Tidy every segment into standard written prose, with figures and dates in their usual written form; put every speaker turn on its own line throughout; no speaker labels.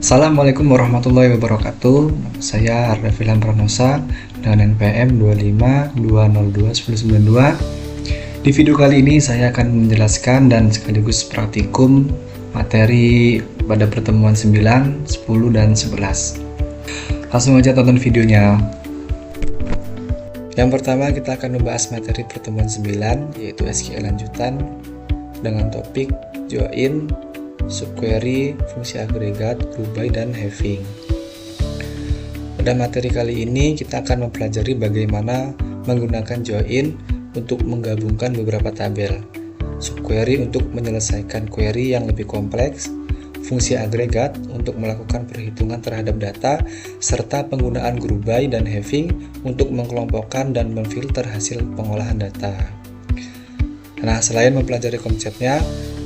Assalamualaikum warahmatullahi wabarakatuh. Nama saya Arda Filan Pranosa dengan NPM 25202192. Di video kali ini saya akan menjelaskan dan sekaligus praktikum materi pada pertemuan 9, 10, dan 11. Langsung aja tonton videonya. Yang pertama kita akan membahas materi pertemuan 9, yaitu SQL lanjutan dengan topik join, subquery, fungsi agregat, group by, dan having. Pada materi kali ini kita akan mempelajari bagaimana menggunakan join untuk menggabungkan beberapa tabel, subquery untuk menyelesaikan query yang lebih kompleks, fungsi agregat untuk melakukan perhitungan terhadap data, serta penggunaan group by dan having untuk mengelompokkan dan memfilter hasil pengolahan data. Nah, selain mempelajari konsepnya,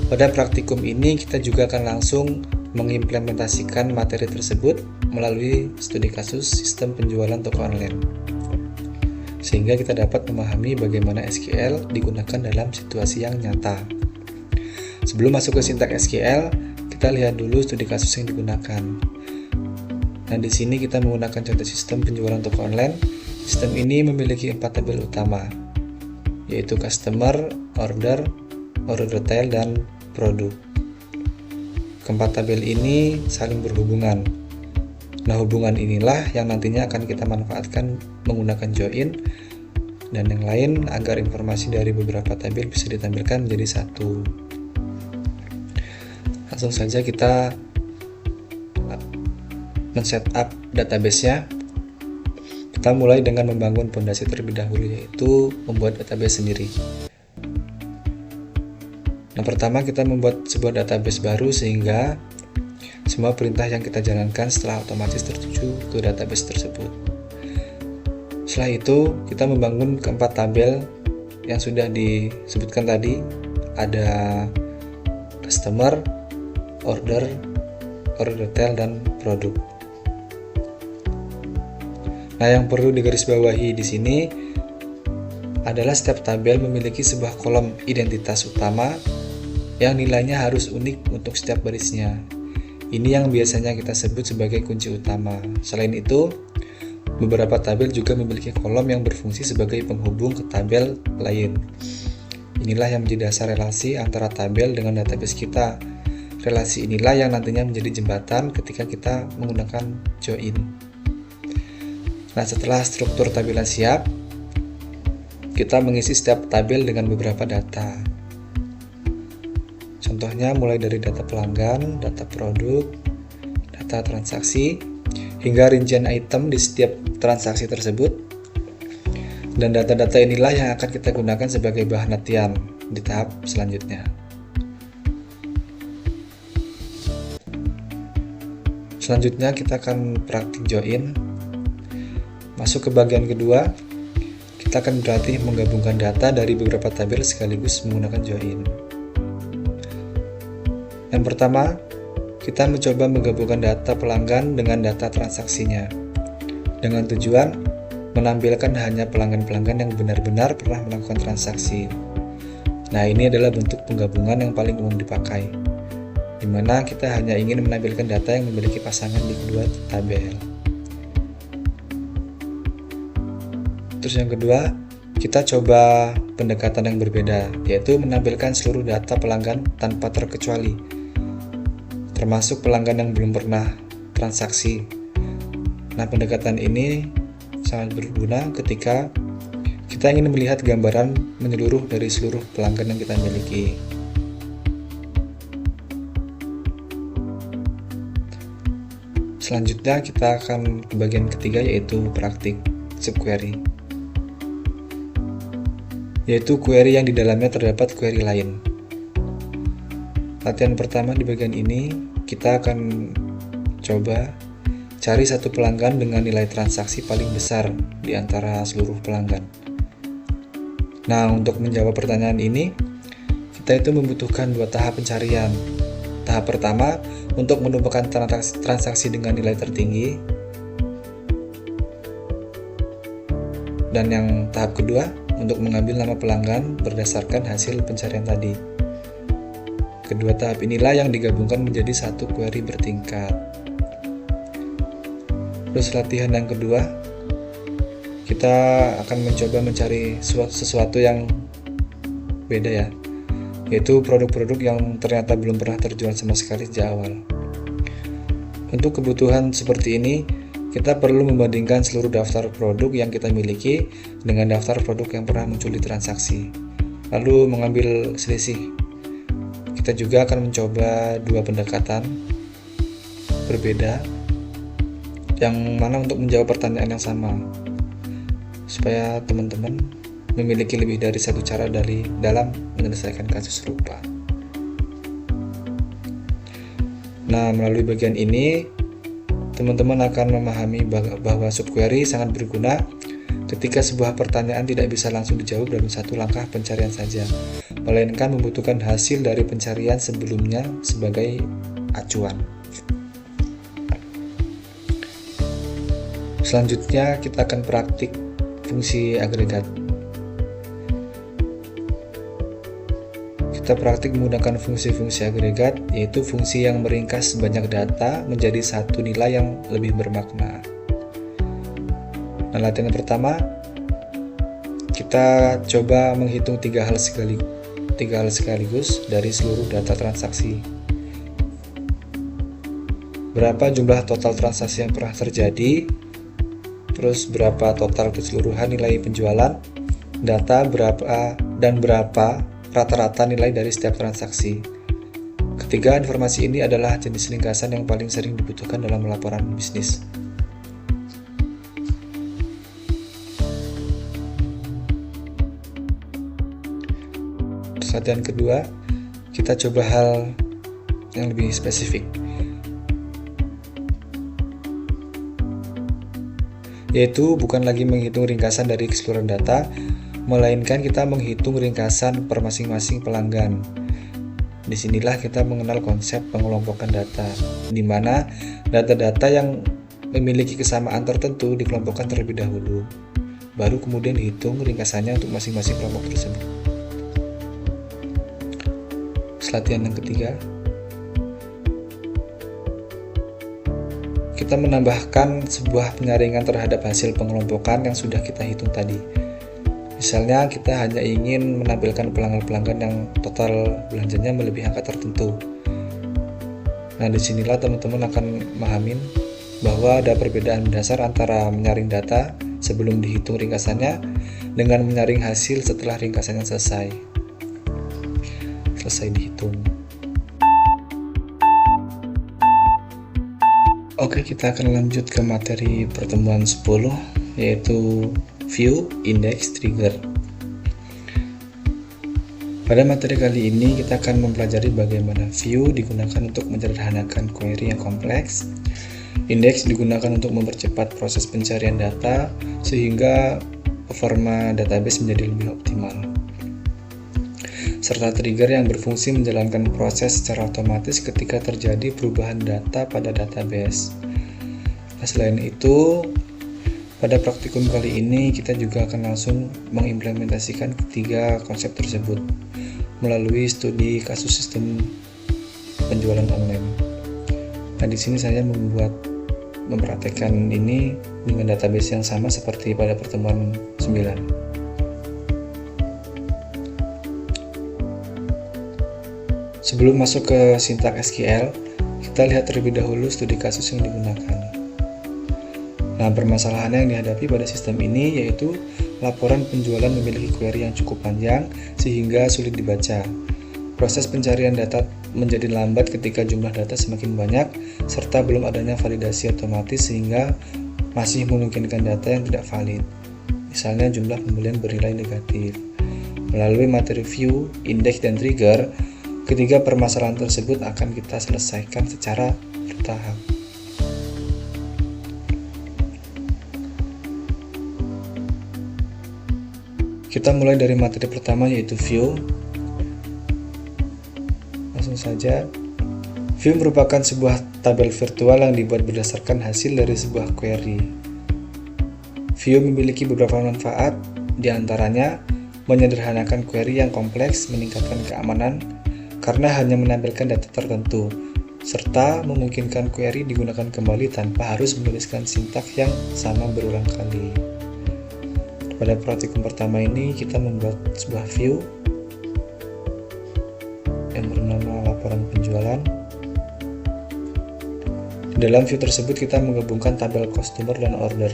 pada praktikum ini kita juga akan langsung mengimplementasikan materi tersebut melalui studi kasus sistem penjualan toko online, sehingga kita dapat memahami bagaimana SQL digunakan dalam situasi yang nyata. Sebelum masuk ke sintaks SQL, kita lihat dulu studi kasus yang digunakan. Nah, di sini kita menggunakan contoh sistem penjualan toko online. Sistem ini memiliki 4 tabel utama, yaitu customer, order detail, dan produk. Keempat tabel ini saling berhubungan. Nah, hubungan inilah yang nantinya akan kita manfaatkan menggunakan join dan yang lain agar informasi dari beberapa tabel bisa ditampilkan menjadi satu. Langsung saja kita men-setup database-nya. Kita mulai dengan membangun fondasi terlebih dahulu, yaitu membuat database sendiri. Nah, pertama kita membuat sebuah database baru sehingga semua perintah yang kita jalankan setelah otomatis tertuju ke database tersebut. Setelah itu, kita membangun keempat tabel yang sudah disebutkan tadi. Ada customer, order detail, dan produk. Nah, yang perlu digarisbawahi di sini adalah setiap tabel memiliki sebuah kolom identitas utama yang nilainya harus unik untuk setiap barisnya. Ini yang biasanya kita sebut sebagai kunci utama. Selain itu, beberapa tabel juga memiliki kolom yang berfungsi sebagai penghubung ke tabel lain. Inilah yang menjadi dasar relasi antara tabel dengan database kita. Relasi inilah yang nantinya menjadi jembatan ketika kita menggunakan join. Nah, setelah struktur tabelan siap, kita mengisi setiap tabel dengan beberapa data. Contohnya mulai dari data pelanggan, data produk, data transaksi, hingga rincian item di setiap transaksi tersebut. Dan data-data inilah yang akan kita gunakan sebagai bahan latihan di tahap selanjutnya. Selanjutnya kita akan praktik join. Masuk ke bagian kedua, kita akan berlatih menggabungkan data dari beberapa tabel sekaligus menggunakan join. Yang pertama, kita mencoba menggabungkan data pelanggan dengan data transaksinya, dengan tujuan menampilkan hanya pelanggan-pelanggan yang benar-benar pernah melakukan transaksi. Nah, ini adalah bentuk penggabungan yang paling umum dipakai, di mana kita hanya ingin menampilkan data yang memiliki pasangan di kedua tabel. Terus yang kedua, kita coba pendekatan yang berbeda, yaitu menampilkan seluruh data pelanggan tanpa terkecuali, termasuk pelanggan yang belum pernah transaksi. Nah, pendekatan ini sangat berguna ketika kita ingin melihat gambaran menyeluruh dari seluruh pelanggan yang kita miliki. Selanjutnya kita akan ke bagian ketiga, yaitu praktik subquery, yaitu query yang di dalamnya terdapat query lain. Latihan pertama di bagian ini, kita akan coba cari satu pelanggan dengan nilai transaksi paling besar di antara seluruh pelanggan. Nah, untuk menjawab pertanyaan ini, kita itu membutuhkan 2 tahap pencarian. Tahap pertama, untuk menemukan transaksi dengan nilai tertinggi. Dan yang tahap kedua, untuk mengambil nama pelanggan berdasarkan hasil pencarian tadi. Kedua tahap inilah yang digabungkan menjadi satu query bertingkat. Terus latihan yang kedua, kita akan mencoba mencari sesuatu yang beda ya, yaitu produk-produk yang ternyata belum pernah terjual sama sekali sejak awal. Untuk kebutuhan seperti ini, kita perlu membandingkan seluruh daftar produk yang kita miliki dengan daftar produk yang pernah muncul di transaksi, lalu mengambil selisih. Kita juga akan mencoba dua pendekatan berbeda, yang mana untuk menjawab pertanyaan yang sama, supaya teman-teman memiliki lebih dari satu cara dalam menyelesaikan kasus serupa. Nah, melalui bagian ini, teman-teman akan memahami bahwa subquery sangat berguna ketika sebuah pertanyaan tidak bisa langsung dijawab dalam satu langkah pencarian saja, melainkan membutuhkan hasil dari pencarian sebelumnya sebagai acuan. Selanjutnya, kita akan praktik fungsi agregat. Kita praktik menggunakan fungsi-fungsi agregat, yaitu fungsi yang meringkas banyak data menjadi satu nilai yang lebih bermakna. Nah, latihan pertama, kita coba menghitung tiga hal sekaligus dari seluruh data transaksi. Berapa jumlah total transaksi yang pernah terjadi, terus berapa total keseluruhan nilai penjualan, data berapa dan berapa rata-rata nilai dari setiap transaksi. Ketiga, informasi ini adalah jenis ringkasan yang paling sering dibutuhkan dalam laporan bisnis. Latihan kedua, kita coba hal yang lebih spesifik, yaitu bukan lagi menghitung ringkasan dari keseluruhan data, melainkan kita menghitung ringkasan per masing-masing pelanggan. Disinilah kita mengenal konsep pengelompokan data, di mana data-data yang memiliki kesamaan tertentu dikelompokkan terlebih dahulu, baru kemudian dihitung ringkasannya untuk masing-masing kelompok tersebut. Latihan yang ketiga, kita menambahkan sebuah penyaringan terhadap hasil pengelompokan yang sudah kita hitung tadi. Misalnya kita hanya ingin menampilkan pelanggan-pelanggan yang total belanjanya melebihi angka tertentu. Nah, disinilah teman-teman akan memahamin bahwa ada perbedaan dasar antara menyaring data sebelum dihitung ringkasannya dengan menyaring hasil setelah ringkasannya selesai dihitung. Oke, kita akan lanjut ke materi pertemuan 10, yaitu View, Index, Trigger. Pada materi kali ini kita akan mempelajari bagaimana view digunakan untuk menyederhanakan query yang kompleks, index digunakan untuk mempercepat proses pencarian data sehingga performa database menjadi lebih optimal, serta trigger yang berfungsi menjalankan proses secara otomatis ketika terjadi perubahan data pada database. Nah, selain itu, pada praktikum kali ini kita juga akan langsung mengimplementasikan ketiga konsep tersebut melalui studi kasus sistem penjualan online. Nah, di sini saya mempraktekkan ini dengan database yang sama seperti pada pertemuan 9. Sebelum masuk ke sintaks SQL, kita lihat terlebih dahulu studi kasus yang digunakan. Nah, permasalahan yang dihadapi pada sistem ini yaitu laporan penjualan memiliki query yang cukup panjang sehingga sulit dibaca. Proses pencarian data menjadi lambat ketika jumlah data semakin banyak, serta belum adanya validasi otomatis sehingga masih memungkinkan data yang tidak valid. Misalnya jumlah pembelian bernilai negatif. Melalui materi view, index, dan trigger, ketiga permasalahan tersebut akan kita selesaikan secara bertahap. Kita mulai dari materi pertama, yaitu view. Langsung saja. View merupakan sebuah tabel virtual yang dibuat berdasarkan hasil dari sebuah query. Vue memiliki beberapa manfaat, diantaranya menyederhanakan query yang kompleks, meningkatkan keamanan karena hanya menampilkan data tertentu, serta memungkinkan query digunakan kembali tanpa harus menuliskan sintaks yang sama berulang kali. Pada praktikum pertama ini kita membuat sebuah view yang bernama laporan penjualan. Di dalam view tersebut kita menggabungkan tabel customer dan order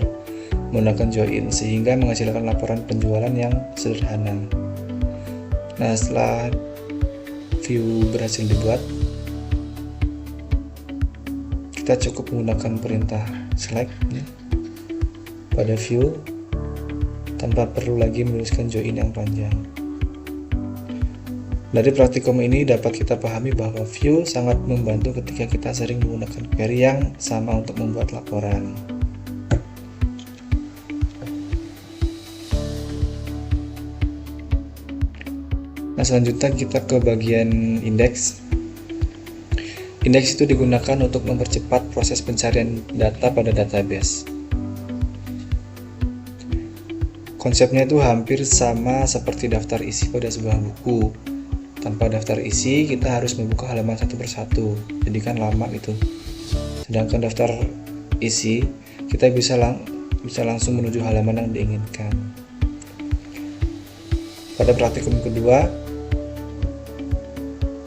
menggunakan join sehingga menghasilkan laporan penjualan yang sederhana. Nah, setelah view berhasil dibuat, kita cukup menggunakan perintah select pada view tanpa perlu lagi menuliskan join yang panjang. Dari praktikum ini dapat kita pahami bahwa view sangat membantu ketika kita sering menggunakan query yang sama untuk membuat laporan. Nah, selanjutnya kita ke bagian indeks. Indeks itu digunakan untuk mempercepat proses pencarian data pada database. Konsepnya itu hampir sama seperti daftar isi pada sebuah buku. Tanpa daftar isi, kita harus membuka halaman satu persatu, jadi kan lama gitu. Sedangkan daftar isi, kita bisa langsung menuju halaman yang diinginkan. Pada praktikum kedua,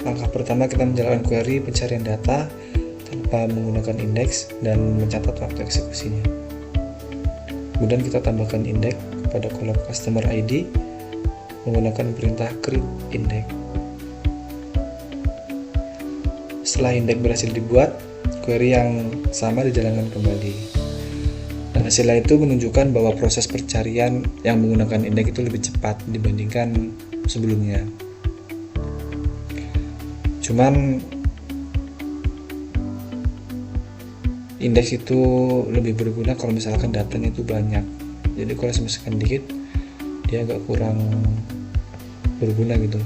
langkah pertama kita menjalankan query pencarian data tanpa menggunakan indeks dan mencatat waktu eksekusinya. Kemudian kita tambahkan indeks pada kolom customer ID menggunakan perintah create index. Setelah indeks berhasil dibuat, query yang sama dijalankan kembali. Dan hasilnya itu menunjukkan bahwa proses pencarian yang menggunakan indeks itu lebih cepat dibandingkan sebelumnya. Cuman indeks itu lebih berguna kalau misalkan datanya itu banyak. Jadi kalau misalkan dikit, dia agak kurang berguna gitu.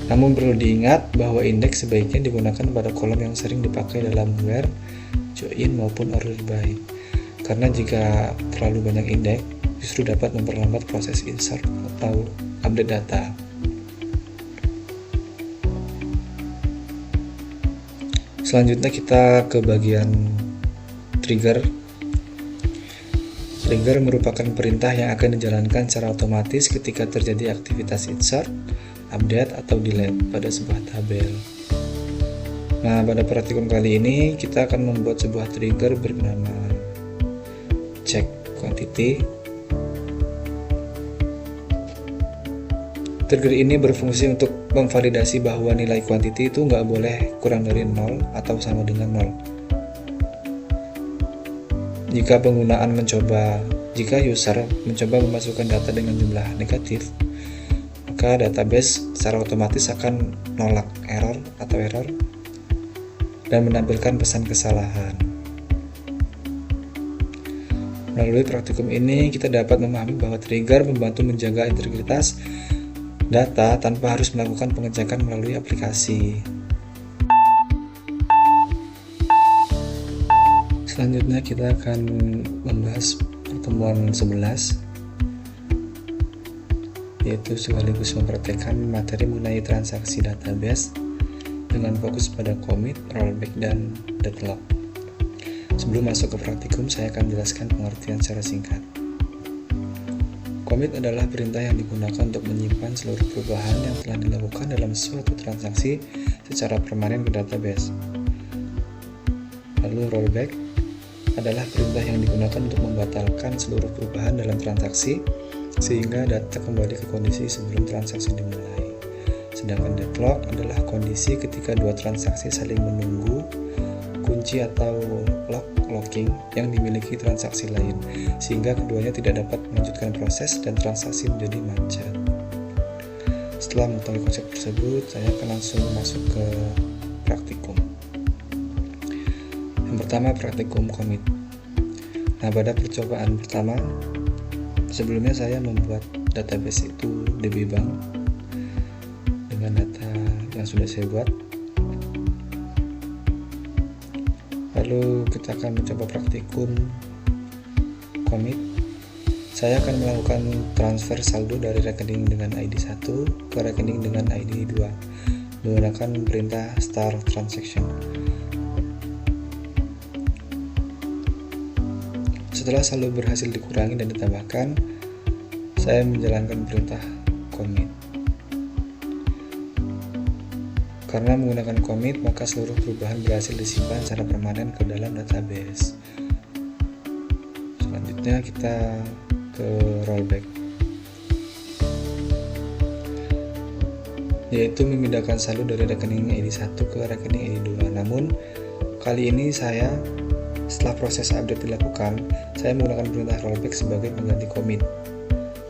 Namun perlu diingat bahwa indeks sebaiknya digunakan pada kolom yang sering dipakai dalam where, join maupun order by. Karena jika terlalu banyak indeks, justru dapat memperlambat proses insert atau update data. Selanjutnya kita ke bagian trigger. Trigger merupakan perintah yang akan dijalankan secara otomatis ketika terjadi aktivitas insert, update, atau delete pada sebuah tabel. Nah, pada praktikum kali ini kita akan membuat sebuah trigger bernama check quantity. Trigger ini berfungsi untuk memvalidasi bahwa nilai quantity itu nggak boleh kurang dari 0 atau sama dengan 0. Jika user mencoba memasukkan data dengan jumlah negatif, maka database secara otomatis akan nolak error dan menampilkan pesan kesalahan. Melalui praktikum ini kita dapat memahami bahwa trigger membantu menjaga integritas data tanpa harus melakukan pengecekan melalui aplikasi. Selanjutnya kita akan membahas pertemuan 11, yaitu sekaligus mempraktekkan materi mengenai transaksi database dengan fokus pada commit, rollback, dan deadlock. Sebelum masuk ke praktikum, saya akan jelaskan pengertian secara singkat. Commit adalah perintah yang digunakan untuk menyimpan seluruh perubahan yang telah dilakukan dalam suatu transaksi secara permanen ke database. Lalu rollback adalah perintah yang digunakan untuk membatalkan seluruh perubahan dalam transaksi sehingga data kembali ke kondisi sebelum transaksi dimulai. Sedangkan deadlock adalah kondisi ketika dua transaksi saling menunggu kunci atau locking yang dimiliki transaksi lain, sehingga keduanya tidak dapat melanjutkan proses dan transaksi menjadi macet. Setelah mengetahui konsep tersebut, saya akan langsung masuk ke praktikum. Yang pertama, praktikum commit. Nah, pada percobaan pertama, sebelumnya saya membuat database itu DB Bank dengan data yang sudah saya buat. Lalu kita akan mencoba praktikum commit, saya akan melakukan transfer saldo dari rekening dengan ID 1 ke rekening dengan ID 2 menggunakan perintah start transaction. Setelah saldo berhasil dikurangi dan ditambahkan, saya menjalankan perintah commit. Karena menggunakan commit, maka seluruh perubahan berhasil disimpan secara permanen ke dalam database. Selanjutnya kita ke rollback, yaitu memindahkan saldo dari rekening ID 1 ke rekening ID 2. Namun kali ini setelah proses update dilakukan, saya menggunakan perintah rollback sebagai pengganti commit.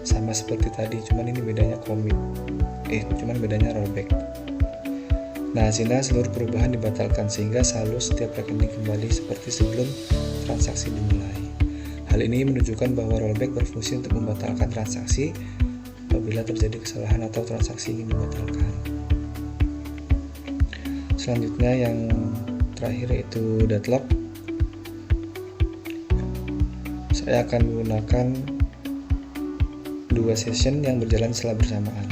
Sama seperti tadi, cuman ini bedanya bedanya rollback. Nah, hasilnya seluruh perubahan dibatalkan sehingga saldo setiap rekening kembali seperti sebelum transaksi dimulai. Hal ini menunjukkan bahwa rollback berfungsi untuk membatalkan transaksi apabila terjadi kesalahan atau transaksi ingin dibatalkan. Selanjutnya yang terakhir yaitu deadlock. Saya akan menggunakan 2 session yang berjalan secara bersamaan.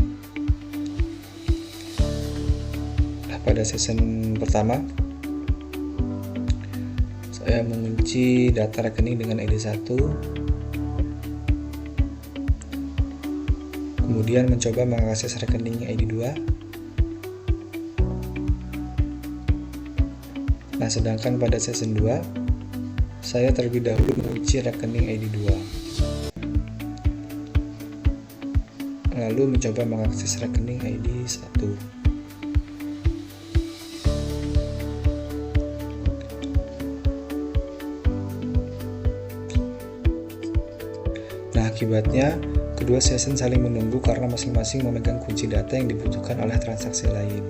Pada session pertama, saya mengunci data rekening dengan ID 1, kemudian mencoba mengakses rekening ID 2. Nah, sedangkan pada session 2, saya terlebih dahulu mengunci rekening ID 2, lalu mencoba mengakses rekening ID 1. Nah, akibatnya kedua session saling menunggu karena masing-masing memegang kunci data yang dibutuhkan oleh transaksi lain,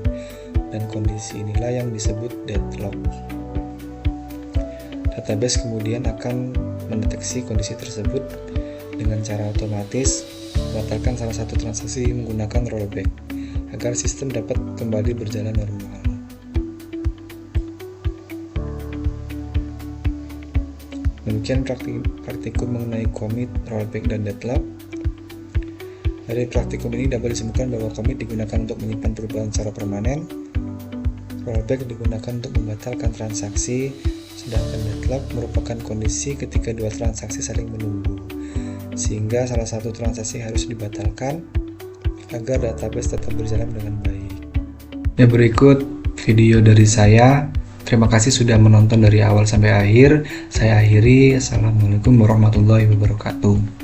dan kondisi inilah yang disebut deadlock. Database kemudian akan mendeteksi kondisi tersebut dengan cara otomatis membatalkan salah satu transaksi menggunakan rollback agar sistem dapat kembali berjalan normal. Demikian praktikum mengenai commit, rollback, dan deadlock. Dari praktikum ini dapat disimpulkan bahwa commit digunakan untuk menyimpan perubahan secara permanen, rollback digunakan untuk membatalkan transaksi, sedangkan deadlock merupakan kondisi ketika dua transaksi saling menunggu, sehingga salah satu transaksi harus dibatalkan agar database tetap berjalan dengan baik. Ya, berikut video dari saya. Terima kasih sudah menonton dari awal sampai akhir. Saya akhiri. Assalamualaikum warahmatullahi wabarakatuh.